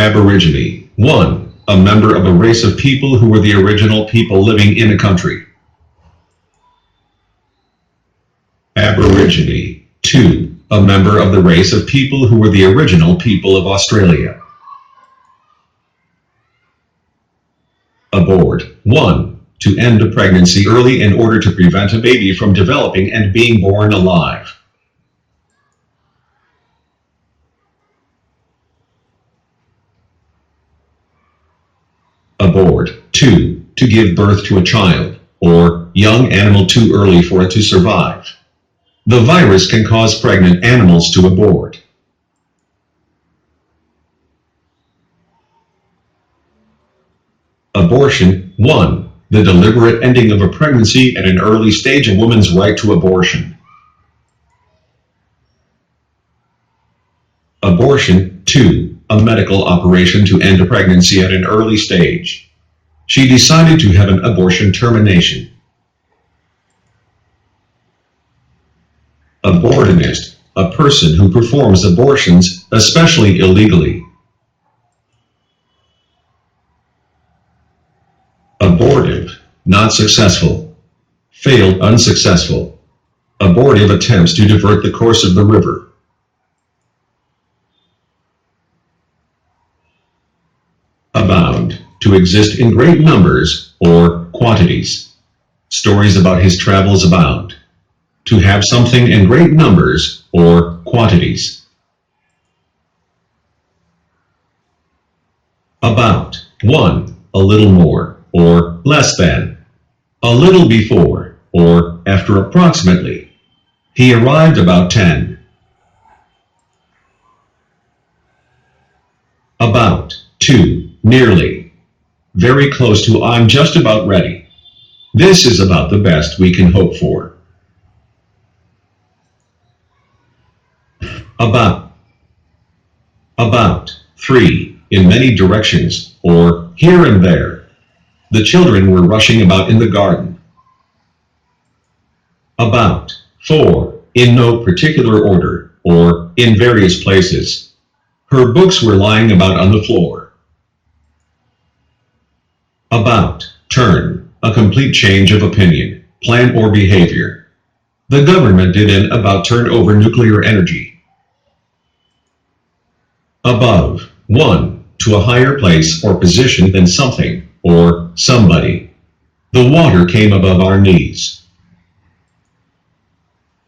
Aborigine. 1. A member of a race of people who were the original people living in a country. Aborigine. 2. A member of the race of people who were the original people of Australia. Abort. 1. To end a pregnancy early in order to prevent a baby from developing and being born alive. Abort. 2. To give birth to a child or young animal too early for it to survive. The virus can cause pregnant animals to abort. Abortion. 1. The deliberate ending of a pregnancy at an early stage, a woman's right to abortion. Abortion. 2. A medical operation to end a pregnancy at an early stage. She decided to have an abortion termination. Abortionist. A person who performs abortions, especially illegally. Abortive. Not successful. Failed, unsuccessful. Abortive attempts to divert the course of the river. Abound. To exist in great numbers or quantities. Stories about his travels abound. To have something in great numbers or quantities. About. 1. A little more or less than. A little before or after approximately. He arrived about 10. About. 2. Nearly. Very close to I'm just about ready. This is about the best we can hope for. About. About. 3. In many directions, or here and there. The children were rushing about in the garden. About. 4. In no particular order, or in various places. Her books were lying about on the floor. About. Turn. A complete change of opinion, plan or behavior. The government did an about turn over nuclear energy. Above. 1. To a higher place or position than something, or somebody. The water came above our knees.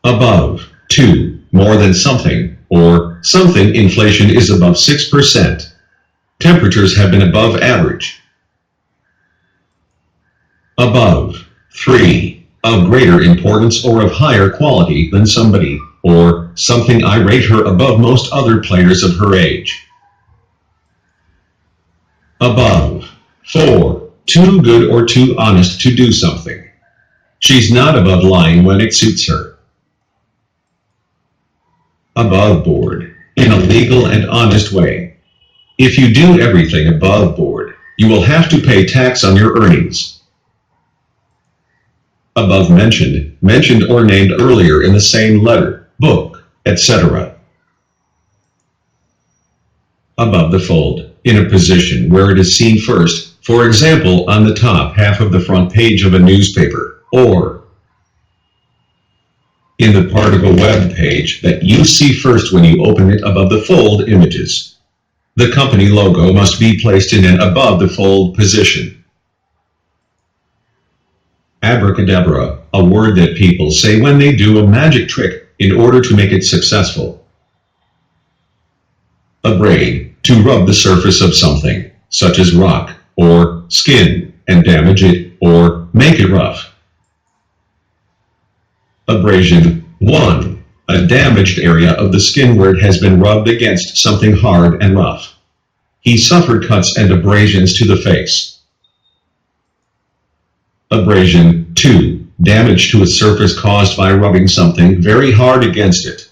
Above. 2. More than something, or something. Inflation is above 6%. Temperatures have been above average. Above. 3. Of greater importance or of higher quality than somebody, or something. I rate her above most other players of her age. Above. 4. Too good or too honest to do something. She's not above lying when it suits her. Above board. In a legal and honest way. If you do everything above board, you will have to pay tax on your earnings. Above mentioned, mentioned or named earlier in the same letter, book, etc. Above the fold. In a position where it is seen first, for example on the top half of the front page of a newspaper, or in the part of a web page that you see first when you open it. Above the fold images. The company logo must be placed in an above the fold position. Abracadabra, a word that people say when they do a magic trick in order to make it successful. Abrade. To rub the surface of something, such as rock or skin, and damage it or make it rough. Abrasion. 1. A damaged area of the skin where it has been rubbed against something hard and rough. He suffered cuts and abrasions to the face. Abrasion. 2. Damage to a surface caused by rubbing something very hard against it.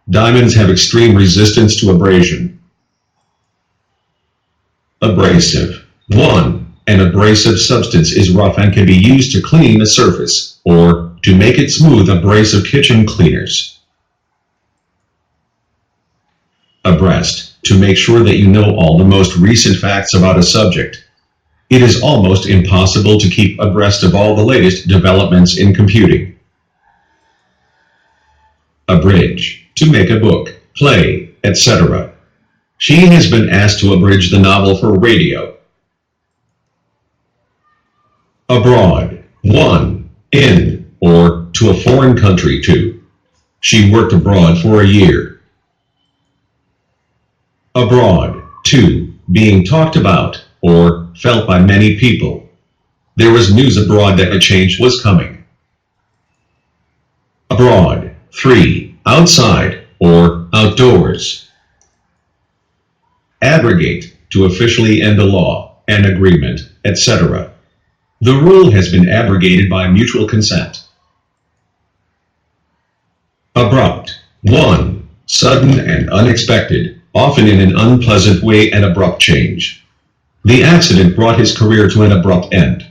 Diamonds have extreme resistance to abrasion. Abrasive. 1. An abrasive substance is rough and can be used to clean a surface, or to make it smooth. Abrasive kitchen cleaners. Abreast. to make sure that you know all the most recent facts about a subject. It is almost impossible to keep abreast of all the latest developments in computing. Abridge, to make a book, play, etc. She has been asked to abridge the novel for radio. Abroad, 1. In, or to a foreign country. 2. She worked abroad for a year. Abroad, 2. Being talked about, or felt by many people. There was news abroad that a change was coming. Abroad, 3. Outside, or outdoors. Abrogate, to officially end a law, an agreement, etc. The rule has been abrogated by mutual consent. Abrupt, 1. Sudden and unexpected, often in an unpleasant way, an abrupt change. The accident brought his career to an abrupt end.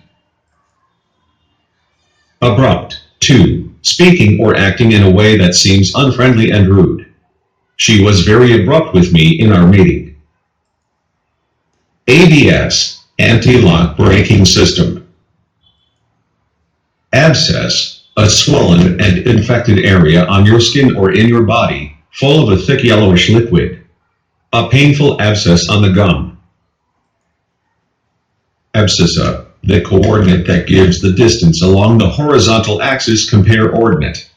Abrupt, 2. Speaking or acting in a way that seems unfriendly and rude. She was very abrupt with me in our meeting. ABS, anti-lock braking system. Abscess, a swollen and infected area on your skin or in your body, full of a thick yellowish liquid. A painful abscess on the gum. Abscissa, the coordinate that gives the distance along the horizontal axis. Compare ordinate.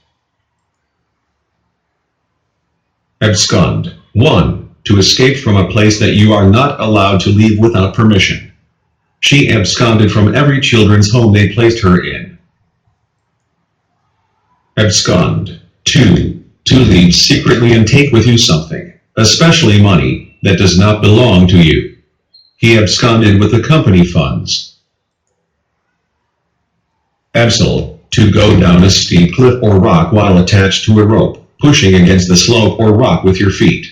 Abscond, 1. To escape from a place that you are not allowed to leave without permission. She absconded from every children's home they placed her in. Abscond, 2. To leave secretly and take with you something, especially money, that does not belong to you. He absconded with the company funds. Abseil, to go down a steep cliff or rock while attached to a rope, pushing against the slope or rock with your feet.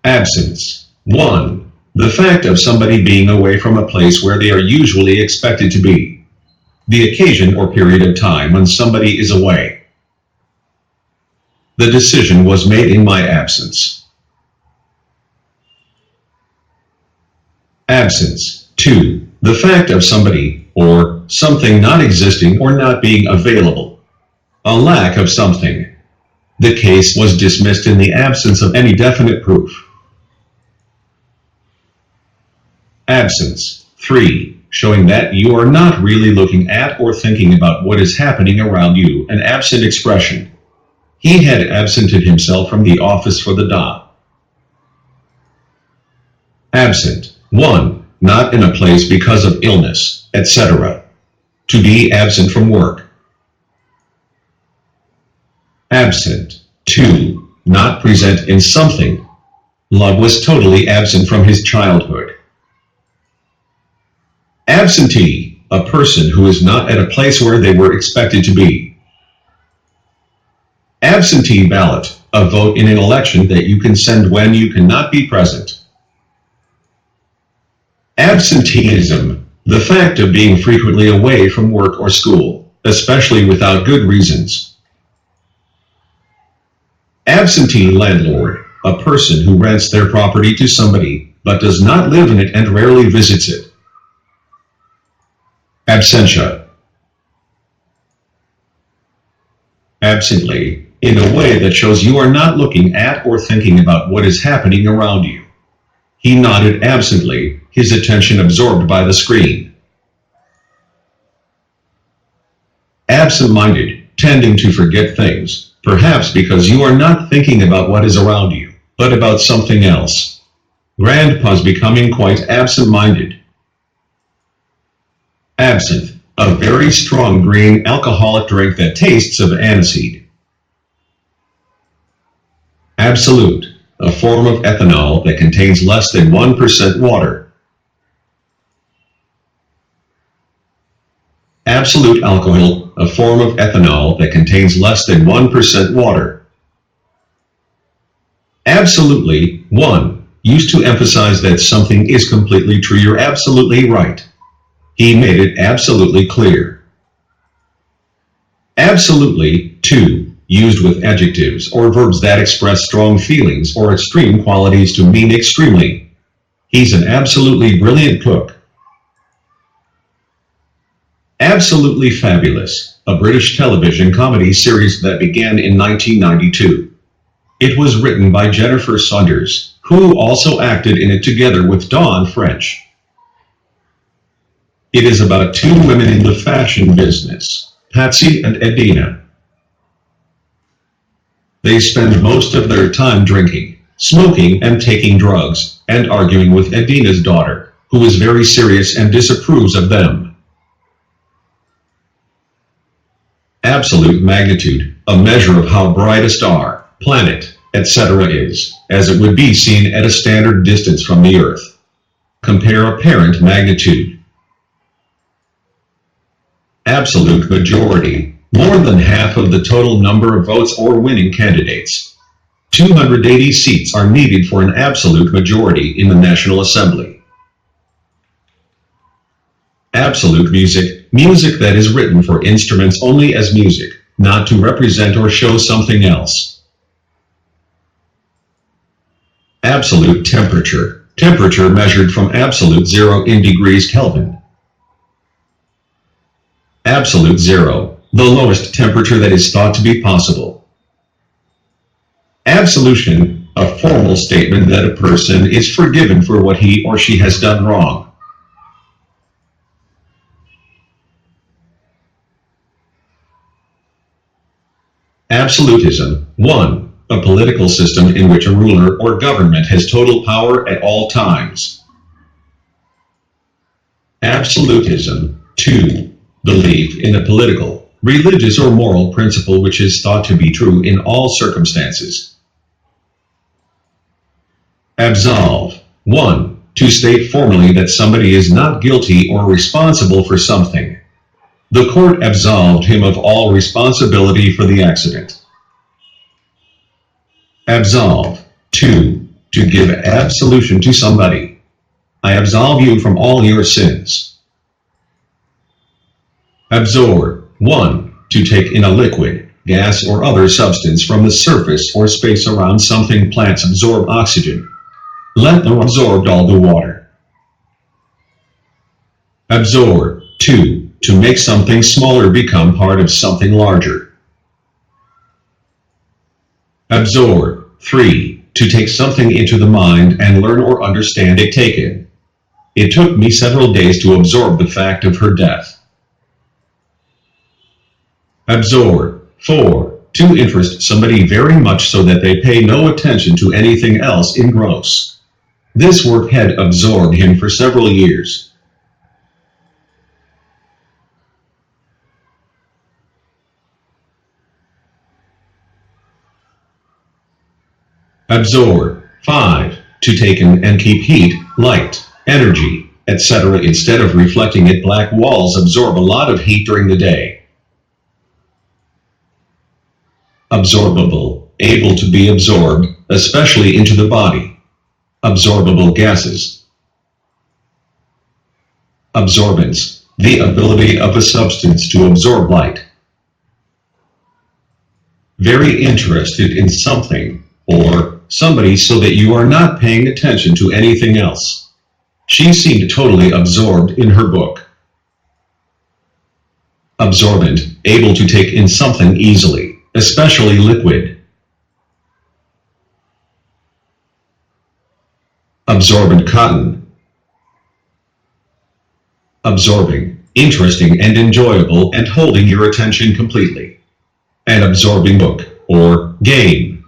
Absence, 1. The fact of somebody being away from a place where they are usually expected to be. The occasion or period of time when somebody is away. The decision was made in my absence. Absence, 2. The fact of somebody or something not existing or not being available. A lack of something. The case was dismissed in the absence of any definite proof. Absence, 3. Showing that you are not really looking at or thinking about what is happening around you, an absent expression. He had absented himself from the office for the day. Absent, 1. Not in a place because of illness, etc. To be absent from work. Absent, 2. Not present in something. Love was totally absent from his childhood. Absentee, a person who is not at a place where they were expected to be. Absentee ballot, a vote in an election that you can send when you cannot be present. Absenteeism, the fact of being frequently away from work or school, especially without good reasons. Absentee landlord, a person who rents their property to somebody, but does not live in it and rarely visits it. Absentia. Absently, in a way that shows you are not looking at or thinking about what is happening around you. He nodded absently, his attention absorbed by the screen. Absent-minded, tending to forget things, perhaps because you are not thinking about what is around you, but about something else. Grandpa's becoming quite absent-minded. Absinthe, a very strong green alcoholic drink that tastes of aniseed. Absolute, a form of ethanol that contains less than 1% water. Absolute alcohol, a form of ethanol that contains less than 1% water. Absolutely, 1. Used to emphasize that something is completely true. You're absolutely right. He made it absolutely clear. Absolutely, 2. used with adjectives or verbs that express strong feelings or extreme qualities to mean extremely. He's an absolutely brilliant cook. Absolutely Fabulous, a British television comedy series that began in 1992. It was written by Jennifer Saunders, who also acted in it together with Dawn French. It is about two women in the fashion business, Patsy and Edina. They spend most of their time drinking, smoking, and taking drugs, and arguing with Edina's daughter, who is very serious and disapproves of them. Absolute magnitude, a measure of how bright a star, planet, etc. is, as it would be seen at a standard distance from the Earth. Compare apparent magnitude. Absolute majority, more than half of the total number of votes or winning candidates. 280 seats are needed for an absolute majority in the National Assembly. Absolute music, music that is written for instruments only as music, not to represent or show something else. Absolute temperature, temperature measured from absolute zero in degrees Kelvin. Absolute zero, the lowest temperature that is thought to be possible. Absolution, a formal statement that a person is forgiven for what he or she has done wrong. Absolutism. 1. A political system in which a ruler or government has total power at all times. Absolutism. 2. Belief in a political, religious, or moral principle which is thought to be true in all circumstances. Absolve. 1. To state formally that somebody is not guilty or responsible for something. The court absolved him of all responsibility for the accident. Absolve. 2. To give absolution to somebody. I absolve you from all your sins. Absorb. 1. To take in a liquid, gas, or other substance from the surface or space around something. Plants absorb oxygen. Let them absorb all the water. Absorb. 2. To make something smaller become part of something larger. Absorb. 3. To take something into the mind and learn or understand it. Taken. It took me several days to absorb the fact of her death. Absorb. 4. To interest somebody very much so that they pay no attention to anything else. Engross. This work had absorbed him for several years. Absorb. 5. To take in and keep heat, light, energy, etc. instead of reflecting it. Black walls absorb a lot of heat during the day. Absorbable. Able to be absorbed, especially into the body. Absorbable gases. Absorbance. The ability of a substance to absorb light. Very interested in something, or somebody so that you are not paying attention to anything else. She seemed totally absorbed in her book. Absorbent. Able to take in something easily, especially liquid. Absorbent cotton. Absorbing. Interesting and enjoyable and holding your attention completely. An absorbing book, or game.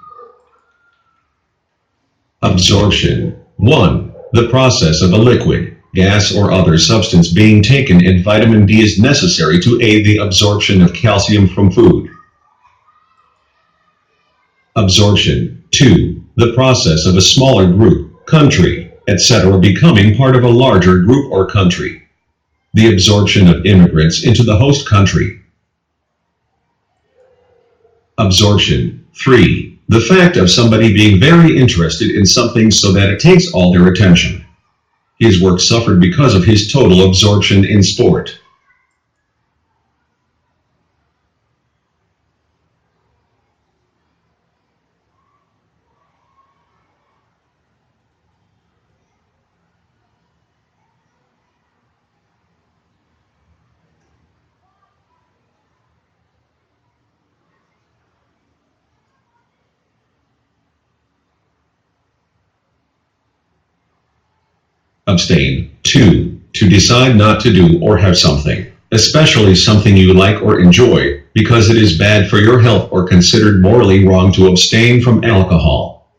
Absorption. 1. The process of a liquid, gas, or other substance being taken in. Vitamin D is necessary to aid the absorption of calcium from food. Absorption. 2. The process of a smaller group, country, etc. becoming part of a larger group or country. The absorption of immigrants into the host country. Absorption. 3. The fact of somebody being very interested in something so that it takes all their attention. His work suffered because of his total absorption in sport. Abstain. 2. To decide not to do or have something, especially something you like or enjoy, because it is bad for your health or considered morally wrong to abstain from alcohol.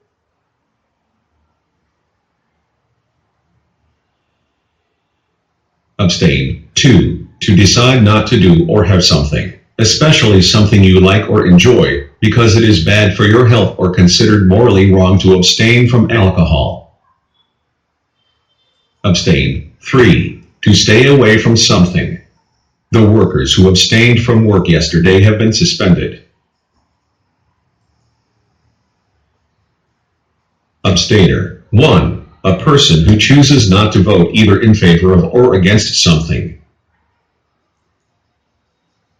Abstain. 2. To decide not to do or have something, especially something you like or enjoy, because it is bad for your health or considered morally wrong to abstain from alcohol. Abstain. 3. To stay away from something. The workers who abstained from work yesterday have been suspended. Abstainer. 1. A person who chooses not to vote either in favor of or against something.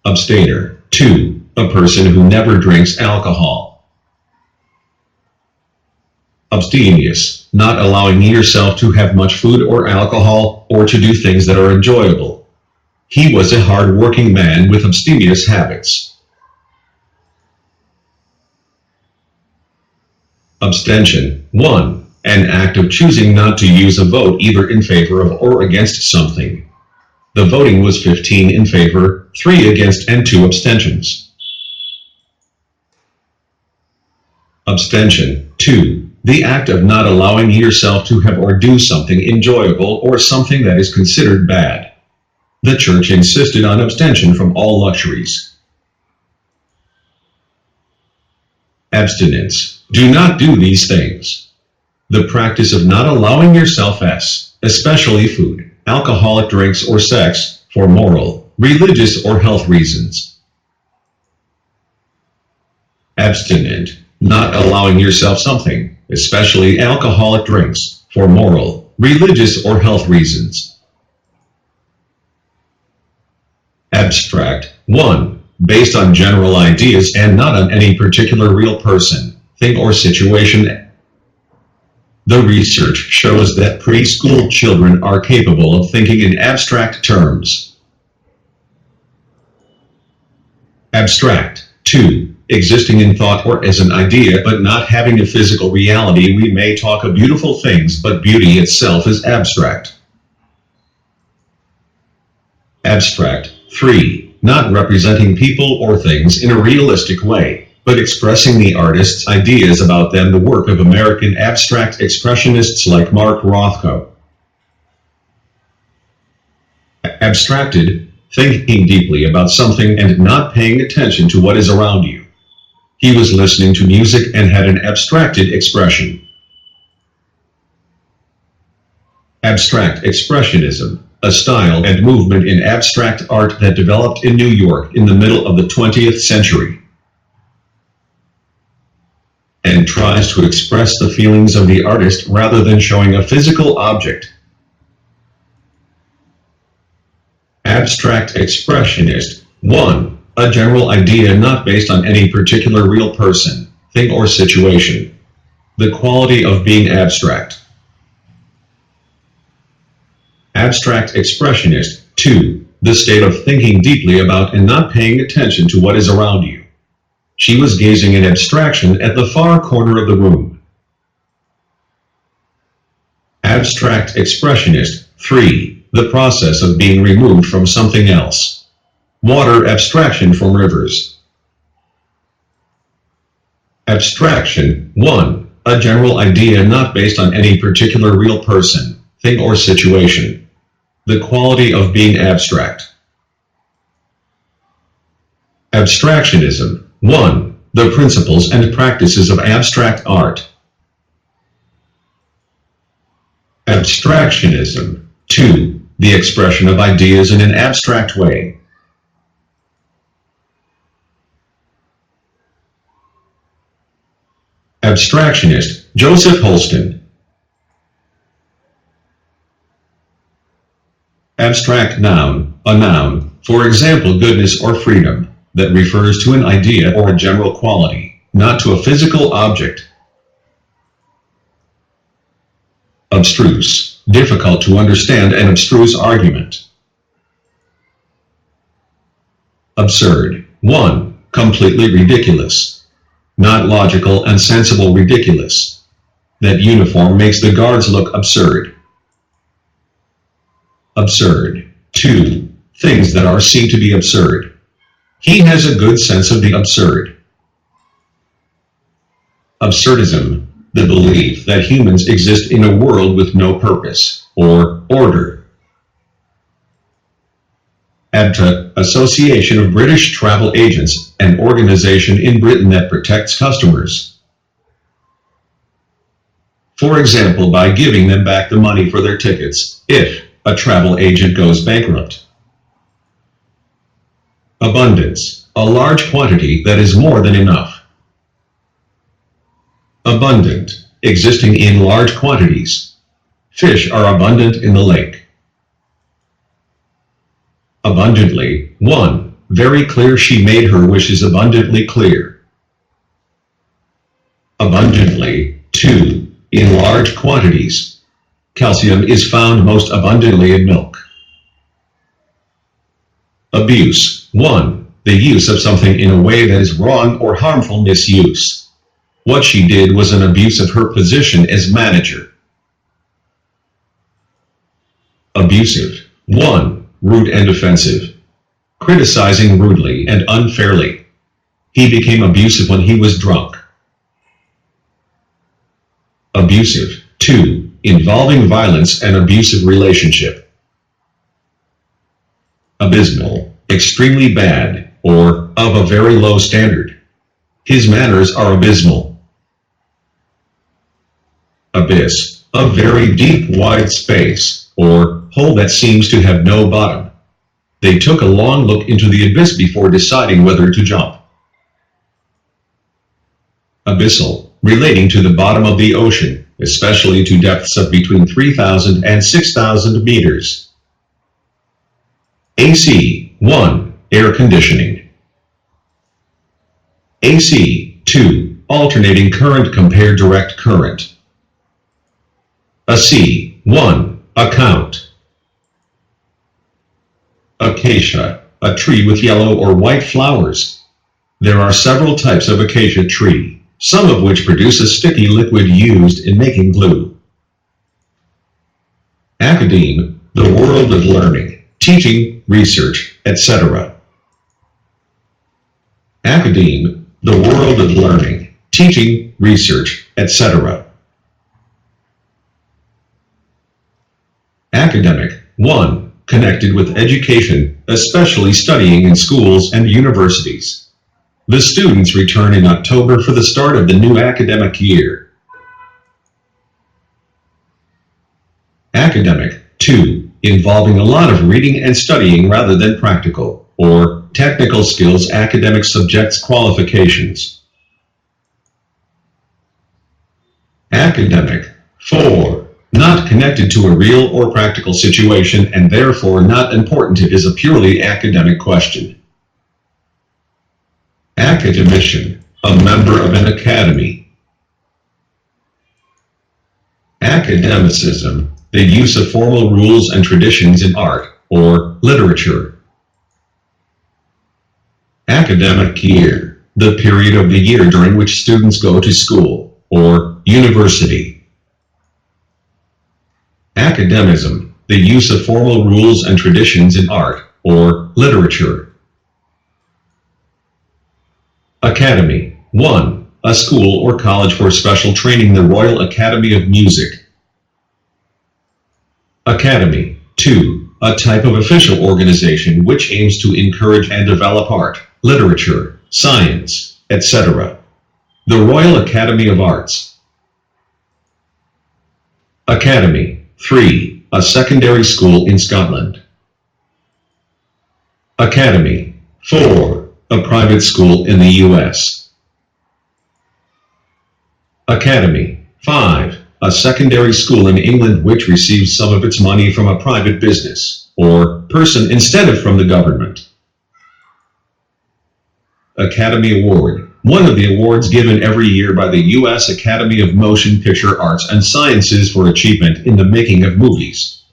Abstainer. 2. A person who never drinks alcohol. Abstemious. Not allowing yourself to have much food or alcohol, or to do things that are enjoyable. He was a hard-working man with abstemious habits. Abstention. 1. An act of choosing not to use a vote either in favor of or against something. The voting was 15 in favor, 3 against and 2 abstentions. Abstention. 2. The act of not allowing yourself to have or do something enjoyable or something that is considered bad. The church insisted on abstention from all luxuries. Abstinence. Do not do these things. The practice of not allowing yourself especially food, alcoholic drinks or sex, for moral, religious or health reasons. Abstinent. Not allowing yourself something, especially alcoholic drinks, for moral, religious or health reasons. Abstract. 1. Based on general ideas and not on any particular real person, thing or situation. The research shows that preschool children are capable of thinking in abstract terms. Abstract. 2. Existing in thought or as an idea but not having a physical reality. We may talk of beautiful things, but beauty itself is abstract. Abstract. 3. Not representing people or things in a realistic way, but expressing the artist's ideas about them. The work of American abstract expressionists like Mark Rothko. Abstracted. Thinking deeply about something and not paying attention to what is around you. He was listening to music and had an abstracted expression. Abstract expressionism. A style and movement in abstract art that developed in New York in the middle of the 20th century, and tries to express the feelings of the artist rather than showing a physical object. Abstract expressionist. 1. A general idea not based on any particular real person, thing or situation. The quality of being abstract. Abstract expressionist. 2. The state of thinking deeply about and not paying attention to what is around you. She was gazing in abstraction at the far corner of the room. Abstract expressionist. 3. The process of being removed from something else. Water abstraction from rivers. Abstraction. 1. A general idea not based on any particular real person, thing or situation. The quality of being abstract. Abstractionism. 1. The principles and practices of abstract art. Abstractionism. 2. The expression of ideas in an abstract way. Abstractionist. Joseph Holston. Abstract noun. A noun, for example goodness or freedom, that refers to an idea or a general quality, not to a physical object. Abstruse. Difficult to understand and abstruse argument. Absurd. 1. Completely ridiculous. Not logical and sensible ridiculous. That uniform makes the guards look absurd. Absurd. 2. Things that are seen to be absurd. He has a good sense of the absurd. Absurdism. The belief that humans exist in a world with no purpose or order. ABTA, Association of British Travel Agents, an organization in Britain that protects customers. For example, by giving them back the money for their tickets if a travel agent goes bankrupt. Abundance. A large quantity that is more than enough. Abundant. Existing in large quantities. Fish are abundant in the lake. Abundantly. 1. Very clear, she made her wishes abundantly clear. Abundantly. 2. In large quantities. Calcium is found most abundantly in milk. Abuse. 1. The use of something in a way that is wrong or harmful. Misuse. What she did was an abuse of her position as manager. Abusive. 1. Rude and offensive. Criticizing rudely and unfairly. He became abusive when he was drunk. Abusive. 2. Involving violence and abusive relationship. Abysmal. Extremely bad, or of a very low standard. His manners are abysmal. Abyss. A very deep, wide space, or hole that seems to have no bottom. They took a long look into the abyss before deciding whether to jump. Abyssal. Relating to the bottom of the ocean, especially to depths of between 3,000 and 6,000 meters. AC. 1. Air conditioning. AC. 2. Alternating current compare direct current. AC. 1. Account. Acacia. A tree with yellow or white flowers. There are several types of acacia tree, some of which produce a sticky liquid used in making glue. Academe. The world of learning, teaching, research, etc. Academe. The world of learning, teaching, research, etc. Academic. 1. Connected with education, especially studying in schools and universities. The students return in October for the start of the new academic year. Academic. 2. Involving a lot of reading and studying rather than practical or technical skills. Academic subjects qualifications. Academic. 4. Not connected to a real or practical situation and therefore not important. It is a purely academic question. Academician. A member of an academy. Academicism. The use of formal rules and traditions in art or literature. Academic year. The period of the year during which students go to school or university. Academism. The use of formal rules and traditions in art or literature. Academy. 1. A school or college for special training. The Royal Academy of Music. Academy. 2. A type of official organization which aims to encourage and develop art, literature, science, etc. The Royal Academy of Arts. Academy. 3. A secondary school in Scotland. Academy. 4. A private school in the U.S. Academy. 5. A secondary school in England which receives some of its money from a private business or person instead of from the government. Academy Award. One of the awards given every year by the U.S. Academy of Motion Picture Arts and Sciences for achievement in the making of movies.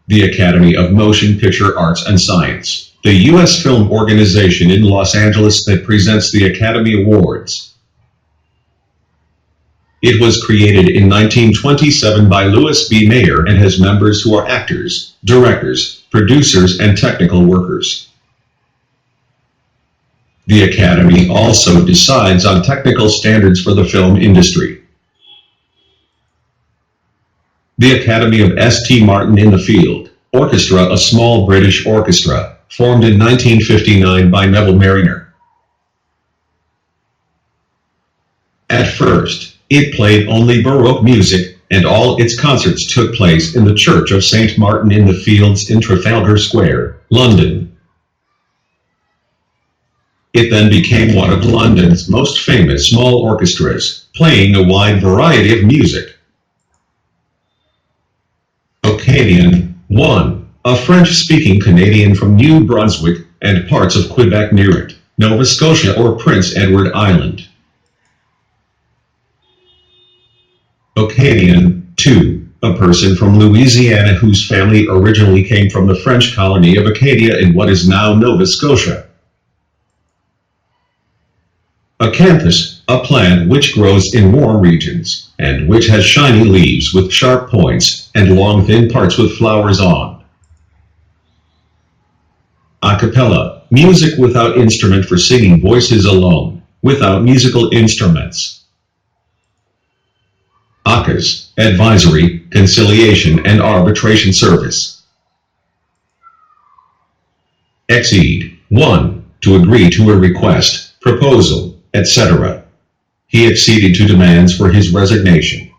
The Academy of Motion Picture Arts and Science, the U.S. film organization in Los Angeles that presents the Academy Awards. It was created in 1927 by Louis B. Mayer and has members who are actors, directors, producers, and technical workers. The Academy also decides on technical standards for the film industry. The Academy of St. Martin in the Field Orchestra, a small British orchestra, formed in 1959 by Neville Marriner. At first, it played only Baroque music, and all its concerts took place in the Church of St. Martin in the Fields in Trafalgar Square, London. It then became one of London's most famous small orchestras, playing a wide variety of music. Acadian 1. A French-speaking Canadian from New Brunswick and parts of Quebec near it, Nova Scotia or Prince Edward Island. Acadian 2. A person from Louisiana whose family originally came from the French colony of Acadia in what is now Nova Scotia. Acanthus, a plant which grows in warm regions, and which has shiny leaves with sharp points, and long thin parts with flowers on. A cappella, music without instrument for singing voices alone, without musical instruments. ACAS, advisory, conciliation and arbitration service. Accede 1. To agree to a request, proposal, etc. He acceded to demands for his resignation.